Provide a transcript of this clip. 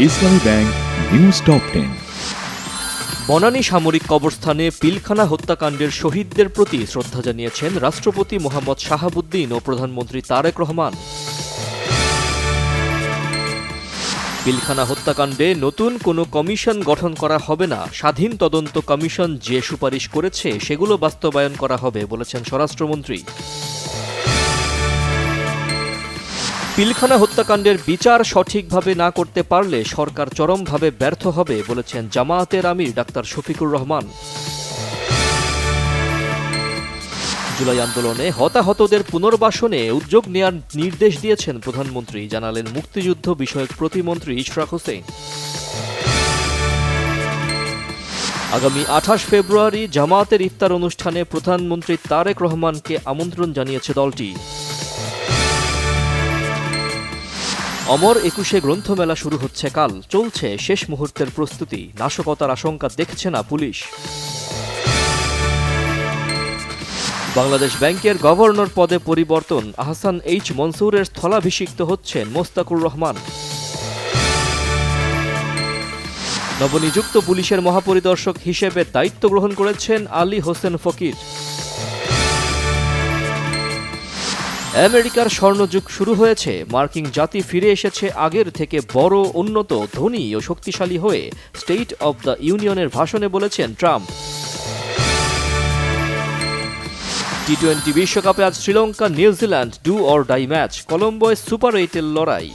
ইসলামী bank news top 10। Banani সামরিক কবরস্থানে পিলখানা হত্যাকাণ্ডের শহীদদের প্রতি শ্রদ্ধা জানিয়েছেন রাষ্ট্রপতি মোহাম্মদ শাহাবুদ্দিন ও প্রধানমন্ত্রী তারেক রহমান। পিলখানা হত্যাকাণ্ডে নতুন কোনো কমিশন গঠন করা হবে না, স্বাধীন তদন্ত কমিশন যে সুপারিশ করেছে সেগুলো বাস্তবায়ন করা হবে বলেছেন স্বরাষ্ট্রমন্ত্রী। পিলখানা হত্যাকাণ্ডের বিচার সঠিকভাবে না করতে পারলে সরকার চরমভাবে ব্যর্থ হবে বলেছেন জামায়াতের আমির ডাক্তার শফিকুর রহমান। জুলাই আন্দোলনে হতাহতদের পুনর্বাসনে উদ্যোগ নেয়ার নির্দেশ দিয়েছেন প্রধানমন্ত্রী, জানালেন মুক্তিযুদ্ধ বিষয়ক প্রতিমন্ত্রী ইশরাক হোসেন। আগামী 28 ফেব্রুয়ারি জামায়াতের ইফতার অনুষ্ঠানে প্রধানমন্ত্রী তারেক রহমানকে আমন্ত্রণ জানিয়েছে দলটি। অমর 21 গ্রন্থমেলা শুরু হচ্ছে কাল, চলছে শেষ মুহূর্তের প্রস্তুতি, নাশকতার আশঙ্কা দেখছে না পুলিশ। বাংলাদেশ ব্যাংকের গভর্নর পদে পরিবর্তন, আহসান এইচ মনসুরের স্থলাভিষিক্ত হচ্ছেন মোস্তাকুর রহমান। নবনিযুক্ত পুলিশের মহাপরিদর্শক হিসেবে দায়িত্ব গ্রহণ করেছেন আলী হোসেন ফকির। আমেরিকার স্বর্ণযুগ শুরু হয়েছে, মার্কিন জাতি ফিরে এসেছে আগের থেকে বড়, উন্নত, ধনী ও শক্তিশালী হয়ে, স্টেট অব দ্য ইউনিয়নের ভাষণে বলেছেন ট্রাম্প। টি-20 বিশ্বকাপে আজ Sri Lanka New Zealand do or die match, কলম্বোয় সুপার 8-এর লড়াই।